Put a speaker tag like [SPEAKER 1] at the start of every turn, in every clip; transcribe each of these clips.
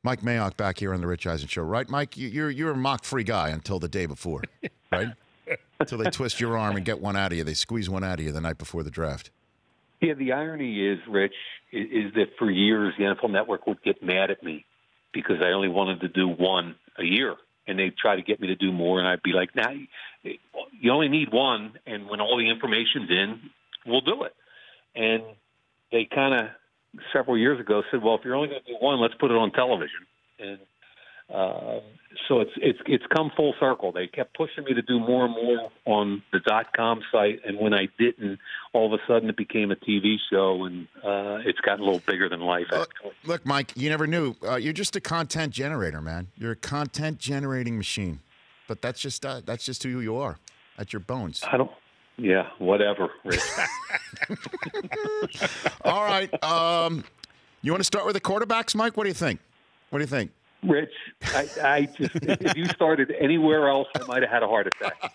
[SPEAKER 1] Mike Mayock back here on the Rich Eisen Show, right? Mike, you're a mock-free guy until the day before, right? Until they twist your arm and get one out of you. They squeeze one out of you the night before the draft.
[SPEAKER 2] Yeah, the irony is, Rich, is that for years the NFL Network would get mad at me because I only wanted to do one a year. And they'd try to get me to do more, and I'd be like, nah, you only need one, and when all the information's in, we'll do it. And they kind of, several years ago, said, well, if you're only going to do one, let's put it on television. And so it's come full circle. They kept pushing me to do more and more on the .com site, and when I didn't, all of a sudden it became a TV show, and it's gotten a little bigger than life, actually.
[SPEAKER 1] Look, Mike, you never knew. You're just a content generator, man. You're a content-generating machine. But that's just who you are. That's your bones.
[SPEAKER 2] Yeah, whatever, Rich.
[SPEAKER 1] All right. You want to start with the quarterbacks, Mike? What do you think?
[SPEAKER 2] Rich, I just, if you started anywhere else, I might have had a heart attack.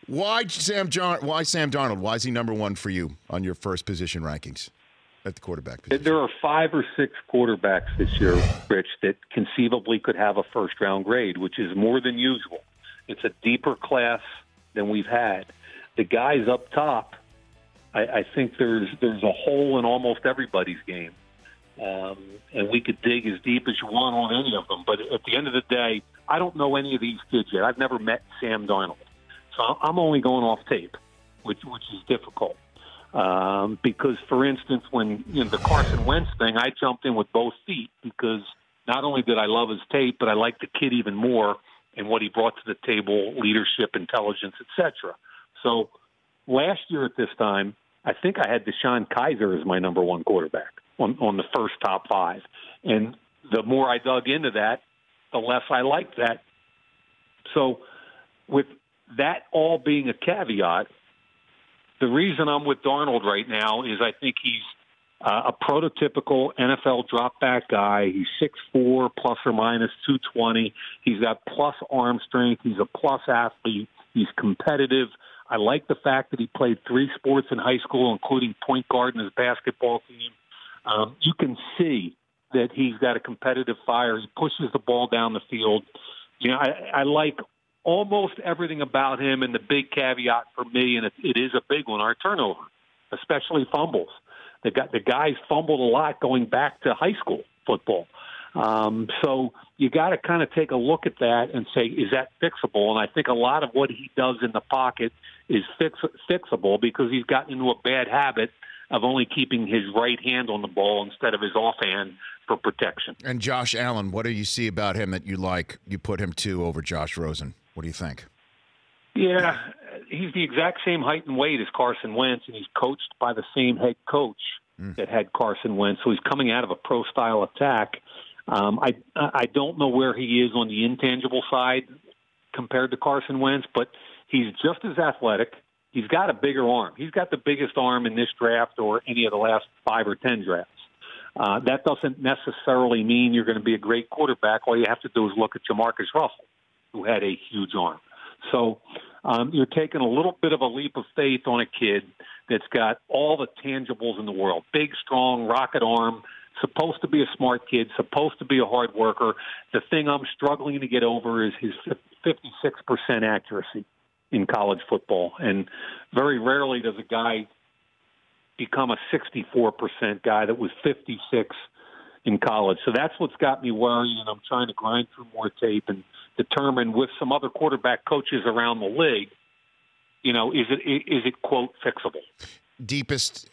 [SPEAKER 1] Why Sam Darnold? Why is he number one for you on your first position rankings at the quarterback position?
[SPEAKER 2] There are 5 or 6 quarterbacks this year, Rich, that conceivably could have a first-round grade, which is more than usual. It's a deeper class than we've had. The guys up top, I think there's a hole in almost everybody's game. And we could dig as deep as you want on any of them. But at the end of the day, I don't know any of these kids yet. I've never met Sam Darnold. So I'm only going off tape, which is difficult. Because, for instance, when the Carson Wentz thing, I jumped in with both feet because not only did I love his tape, but I liked the kid even more and what he brought to the table, leadership, intelligence, etc. So last year at this time, I think I had Deshaun Kaiser as my number one quarterback on the first top 5. And the more I dug into that, the less I liked that. So with that all being a caveat, the reason I'm with Darnold right now is I think he's a prototypical NFL drop-back guy. He's 6'4", plus or minus 220. He's got plus arm strength. He's a plus athlete. He's competitive. I like the fact that he played 3 sports in high school, including point guard in his basketball team. You can see that he's got a competitive fire. He pushes the ball down the field. I like almost everything about him, and the big caveat for me, and it is a big one, are turnover, especially fumbles. The guys fumbled a lot going back to high school football. So you got to kind of take a look at that and say, is that fixable? And I think a lot of what he does in the pocket is fixable because he's gotten into a bad habit of only keeping his right hand on the ball instead of his offhand for protection.
[SPEAKER 1] And Josh Allen, what do you see about him that you like? You put him 2 over Josh Rosen. What do you think?
[SPEAKER 2] Yeah, he's the exact same height and weight as Carson Wentz, and he's coached by the same head coach that had Carson Wentz. So he's coming out of a pro-style attack. I don't know where he is on the intangible side compared to Carson Wentz, but he's just as athletic. He's got a bigger arm. He's got the biggest arm in this draft or any of the last 5 or 10 drafts. That doesn't necessarily mean you're going to be a great quarterback. All you have to do is look at Jamarcus Russell, who had a huge arm. So you're taking a little bit of a leap of faith on a kid that's got all the tangibles in the world. Big, strong, rocket arm, supposed to be a smart kid, supposed to be a hard worker. The thing I'm struggling to get over is his 56% accuracy in college football. And very rarely does a guy become a 64% guy that was 56 in college. So that's what's got me worried, and I'm trying to grind through more tape and determine with some other quarterback coaches around the league, is it quote fixable?
[SPEAKER 1] Deepest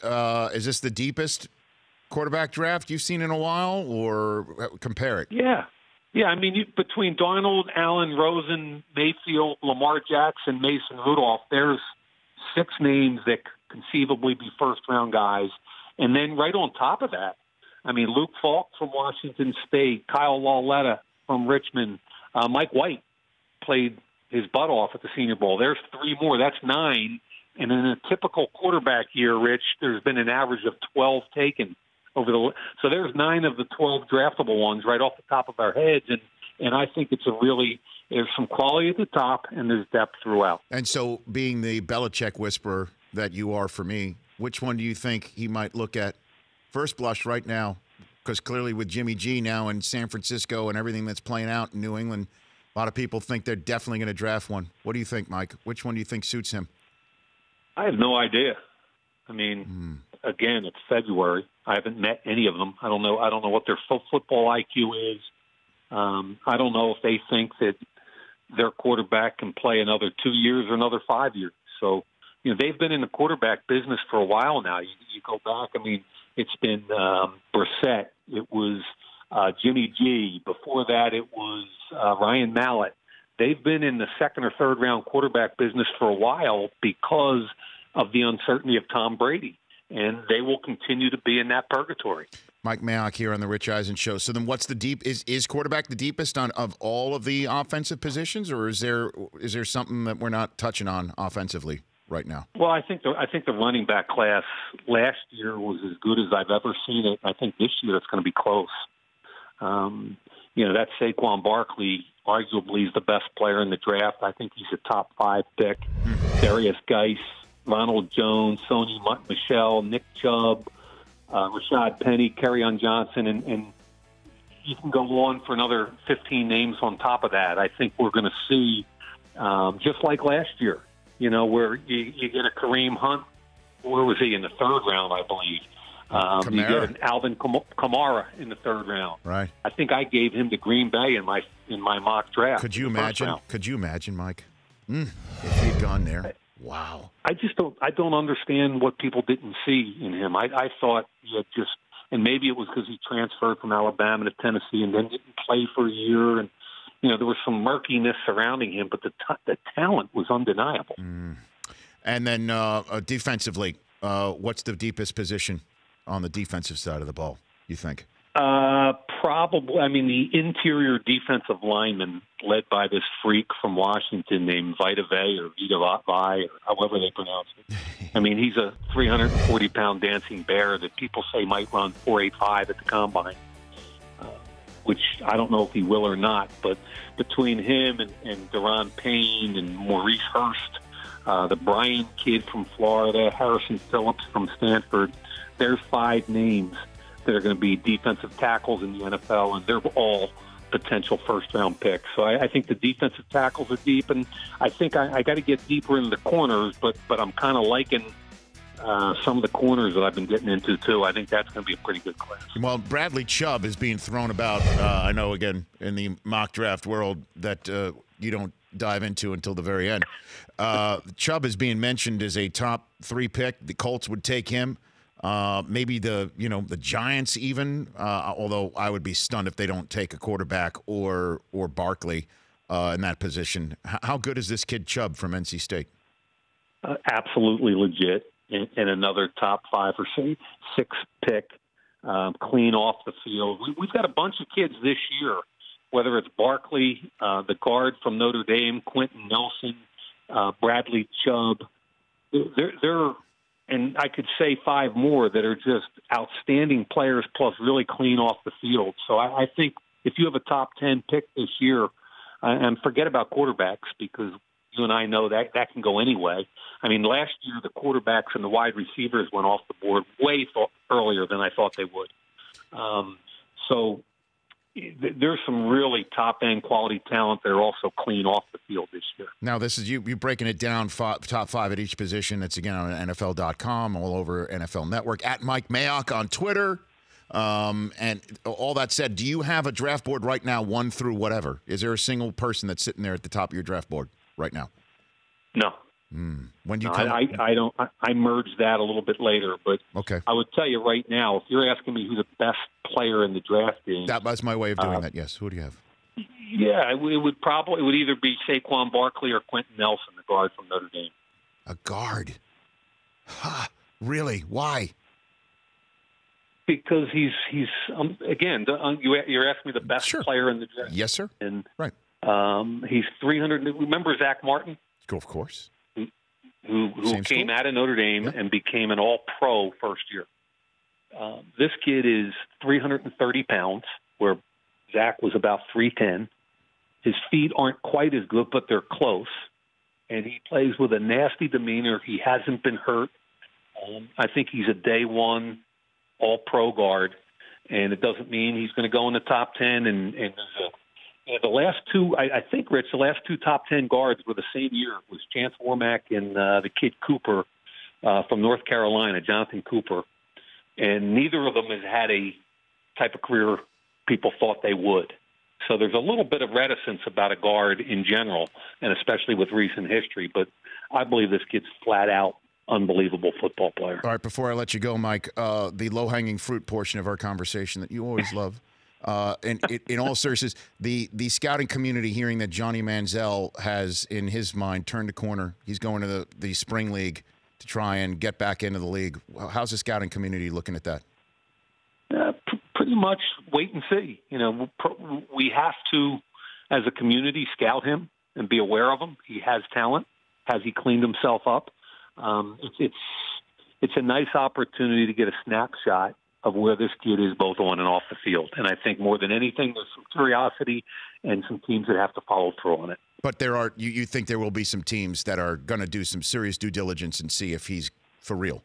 [SPEAKER 1] is this the deepest quarterback draft you've seen in a while, or compare it?
[SPEAKER 2] Yeah. I mean, between Darnold, Allen, Rosen, Mayfield, Lamar Jackson, Mason Rudolph, there's 6 names that could conceivably be first-round guys. And then right on top of that, I mean, Luke Falk from Washington State, Kyle Lauletta from Richmond, Mike White played his butt off at the Senior Bowl. There's 3 more. That's 9. And in a typical quarterback year, Rich, there's been an average of 12 taken over the. So there's 9 of the 12 draftable ones right off the top of our heads, and I think it's there's some quality at the top and there's depth throughout.
[SPEAKER 1] And so, being the Belichick whisperer that you are for me, which one do you think he might look at first blush right now Because clearly with Jimmy G now in San Francisco and everything that's playing out in New England, a lot of people think they're definitely going to draft one. What do you think, Mike? Which one do you think suits him?
[SPEAKER 2] I have no idea. I mean, again, it's February. I haven't met any of them. I don't know what their football IQ is. I don't know if they think that their quarterback can play another 2 years or another 5 years. So, they've been in the quarterback business for a while now. You go back, I mean, it's been Brissett. It was Jimmy G. Before that, it was Ryan Mallett. They've been in the second or third round quarterback business for a while because of the uncertainty of Tom Brady, and they will continue to be in that purgatory.
[SPEAKER 1] Mike Mayock here on the Rich Eisen Show. So then what's the deep – is quarterback the deepest of all of the offensive positions, or is there something that we're not touching on offensively right now?
[SPEAKER 2] Well, I think the running back class last year was as good as I've ever seen it. I think this year it's going to be close. That Saquon Barkley arguably is the best player in the draft. I think he's a top 5 pick. Darius Geis, Ronald Jones, Sony Michel, Nick Chubb, Rashad Penny, Kerryon Johnson, and you can go on for another 15 names on top of that. I think we're going to see, just like last year, where you get a Kareem Hunt. Where was he in the third round, I believe? You get an Alvin Kamara in the third round.
[SPEAKER 1] Right.
[SPEAKER 2] I think I gave him to Green Bay in my mock draft.
[SPEAKER 1] Could you imagine, Mike? If he'd gone there. Wow.
[SPEAKER 2] I don't understand what people didn't see in him. I thought he had and maybe it was because he transferred from Alabama to Tennessee and then didn't play for a year, and there was some murkiness surrounding him, but the talent was undeniable.
[SPEAKER 1] And then defensively, what's the deepest position on the defensive side of the ball, you think?
[SPEAKER 2] Probably. I mean, the interior defensive lineman led by this freak from Washington named Vita Vea or Vita Vai, or however they pronounce it. I mean, he's a 340-pound dancing bear that people say might run 4.85 at the combine, which I don't know if he will or not. But between him and Deron Payne and Maurice Hurst, the Bryan kid from Florida, Harrison Phillips from Stanford, there's 5 names that are going to be defensive tackles in the NFL, and they're all potential first-round picks. So I think the defensive tackles are deep, and I think I got to get deeper into the corners, but I'm kind of liking some of the corners that I've been getting into, too. I think that's going to be a pretty good class.
[SPEAKER 1] Well, Bradley Chubb is being thrown about, I know, again, in the mock draft world that you don't dive into until the very end. Chubb is being mentioned as a top 3 pick. The Colts would take him. Maybe the Giants even, although I would be stunned if they don't take a quarterback or Barkley in that position. How good is this kid Chubb from NC State?
[SPEAKER 2] Absolutely legit, and another top 5 or 6 pick, clean off the field. We've got a bunch of kids this year, whether it's Barkley, the guard from Notre Dame, Quentin Nelson, Bradley Chubb. They're and I could say 5 more that are just outstanding players, plus really clean off the field. So I think if you have a top 10 pick this year, and forget about quarterbacks, because you and I know that can go anyway. I mean, last year the quarterbacks and the wide receivers went off the board way earlier than I thought they would. So there's some really top-end quality talent that are also clean off the field this year.
[SPEAKER 1] Now, this is you breaking it down, top 5 at each position. It's, again, on NFL.com, all over NFL Network, at Mike Mayock on Twitter. And all that said, do you have a draft board right now, 1 through whatever? Is there a single person that's sitting there at the top of your draft board right now?
[SPEAKER 2] No.
[SPEAKER 1] When do you
[SPEAKER 2] I don't. I merged that a little bit later, but
[SPEAKER 1] okay.
[SPEAKER 2] I would tell you right now, if you're asking me who the best player in the draft is,
[SPEAKER 1] that was my way of doing that. Yes, who do you have?
[SPEAKER 2] Yeah, it would either be Saquon Barkley or Quentin Nelson, the guard from Notre Dame.
[SPEAKER 1] A guard? Really? Why?
[SPEAKER 2] Because he's again. You're asking me the best player in the draft.
[SPEAKER 1] Yes, sir.
[SPEAKER 2] And
[SPEAKER 1] right.
[SPEAKER 2] He's 300. Remember Zach Martin?
[SPEAKER 1] Of course.
[SPEAKER 2] Who came out of Notre Dame and became an all-pro first year. This kid is 330 pounds, where Zach was about 310. His feet aren't quite as good, but they're close. And he plays with a nasty demeanor. He hasn't been hurt. I think he's a day 1 all-pro guard. and it doesn't mean he's going to go in the top 10. And the last two, I think, Rich, the last two top 10 guards were the same year. It was Chance Warmack and the kid Cooper from North Carolina, Jonathan Cooper. And neither of them has had a type of career people thought they would. So there's a little bit of reticence about a guard in general, and especially with recent history. But I believe this kid's flat out unbelievable football player.
[SPEAKER 1] All right, before I let you go, Mike, the low-hanging fruit portion of our conversation that you always love. And in all seriousness, the scouting community hearing that Johnny Manziel has, in his mind, turned a corner. He's going to the spring league to try and get back into the league. How's the scouting community looking at that?
[SPEAKER 2] Pretty much wait and see. You know, we have to, as a community, scout him and be aware of him. He has talent. Has he cleaned himself up? It's a nice opportunity to get a snapshot of where this kid is both on and off the field. And I think more than anything, there's some curiosity and some teams that have to follow through on it.
[SPEAKER 1] But you think there will be some teams that are going to do some serious due diligence and see if he's for real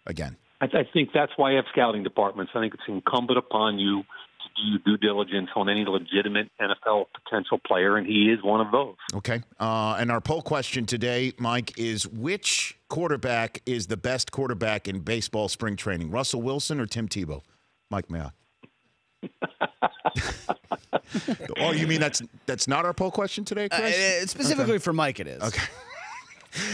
[SPEAKER 1] again?
[SPEAKER 2] I think that's why you have scouting departments. I think it's incumbent upon you to do due diligence on any legitimate NFL potential player, and he is one of those.
[SPEAKER 1] Okay. And our poll question today, Mike, is which quarterback is the best quarterback in baseball spring training, Russell Wilson or Tim Tebow? Mike Mayock. Oh, you mean that's not our poll question today, Chris?
[SPEAKER 3] Specifically for Mike, it is.
[SPEAKER 1] Okay.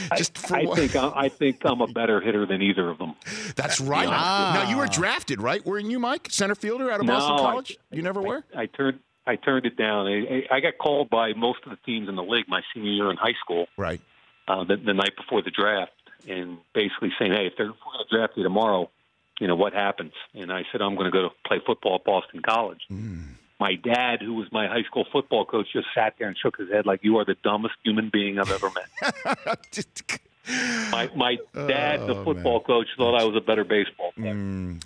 [SPEAKER 2] I think I'm a better hitter than either of them.
[SPEAKER 1] That's right. Now you were drafted, right? Weren't you, Mike? Center fielder out of Boston College? You never were?
[SPEAKER 2] I turned it down. I got called by most of the teams in the league my senior year in high school.
[SPEAKER 1] Right.
[SPEAKER 2] The night before the draft, and basically saying, "Hey, if we're going to draft you tomorrow, you know what happens?" And I said, "I'm going to go play football at Boston College." My dad, who was my high school football coach, just sat there and shook his head like, "You are the dumbest human being I've ever met." My dad, the football coach, thought I was a better baseball player.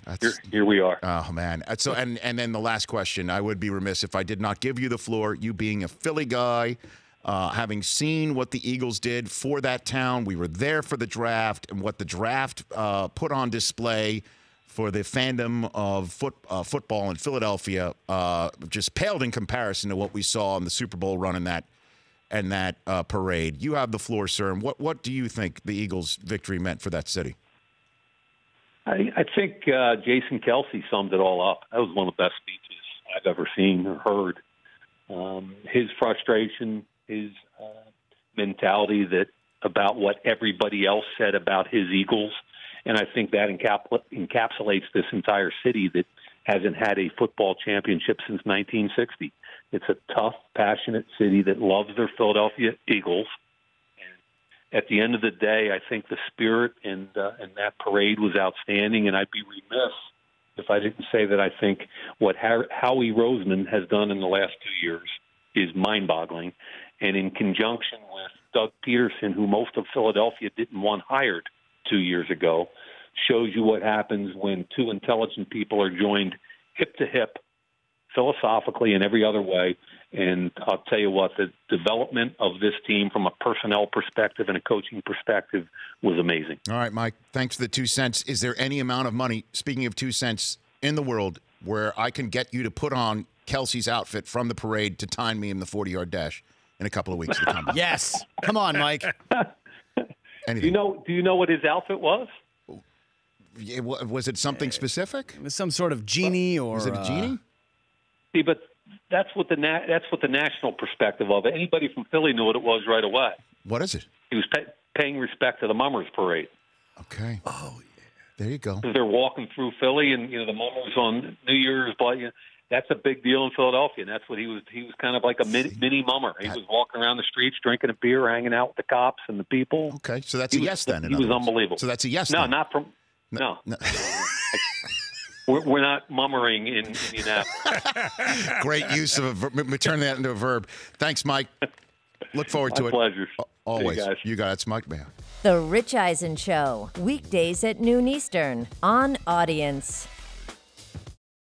[SPEAKER 2] Here we are.
[SPEAKER 1] Oh, man. So, and then the last question, I would be remiss if I did not give you the floor. You being a Philly guy, having seen what the Eagles did for that town, we were there for the draft, and what the draft put on display for the fandom of football in Philadelphia just paled in comparison to what we saw in the Super Bowl run in that parade. You have the floor, sir. And what do you think the Eagles' victory meant for that city?
[SPEAKER 2] I think Jason Kelsey summed it all up. That was one of the best speeches I've ever seen or heard. His frustration, his mentality about what everybody else said about his Eagles. And I think that encapsulates this entire city that hasn't had a football championship since 1960. It's a tough, passionate city that loves their Philadelphia Eagles. And at the end of the day, I think the spirit and that parade was outstanding, and I'd be remiss if I didn't say that I think what Howie Roseman has done in the last 2 years is mind-boggling. And in conjunction with Doug Peterson, who most of Philadelphia didn't want hired 2 years ago, shows you what happens when two intelligent people are joined hip to hip, philosophically and every other way. And I'll tell you what, the development of this team from a personnel perspective and a coaching perspective was amazing.
[SPEAKER 1] All right, Mike, thanks for the 2 cents. Is there any amount of money, speaking of 2 cents, in the world where I can get you to put on Kelsey's outfit from the parade to time me in the 40-yard dash in a couple of weeks?
[SPEAKER 3] Yes. Come on, Mike.
[SPEAKER 1] Anything.
[SPEAKER 2] Do you know what his outfit was?
[SPEAKER 1] Was it something specific?
[SPEAKER 3] It was some sort of genie, or
[SPEAKER 1] was it a genie?
[SPEAKER 2] See, but that's what the national perspective of it. Anybody from Philly knew what it was right away.
[SPEAKER 1] What is it?
[SPEAKER 2] He was paying respect to the Mummers Parade.
[SPEAKER 1] Okay. Oh, yeah. There you go.
[SPEAKER 2] They're walking through Philly, and the Mummers on New Year's, but that's a big deal in Philadelphia. And that's what he was. He was kind of like a mini Mummer. He was walking around the streets, drinking a beer, hanging out with the cops and the people.
[SPEAKER 1] Okay, so that's a yes then.
[SPEAKER 2] He was unbelievable.
[SPEAKER 1] So that's a yes.
[SPEAKER 2] No,
[SPEAKER 1] then.
[SPEAKER 2] not from. No. We're not mummering in Indianapolis.
[SPEAKER 1] Great use of a verb. Turn that into a verb. Thanks, Mike. Look forward to it.
[SPEAKER 2] My pleasure.
[SPEAKER 1] Always.
[SPEAKER 2] You guys.
[SPEAKER 1] You got it. It's Mike Mayock.
[SPEAKER 4] The Rich Eisen Show, weekdays at noon Eastern on Audience.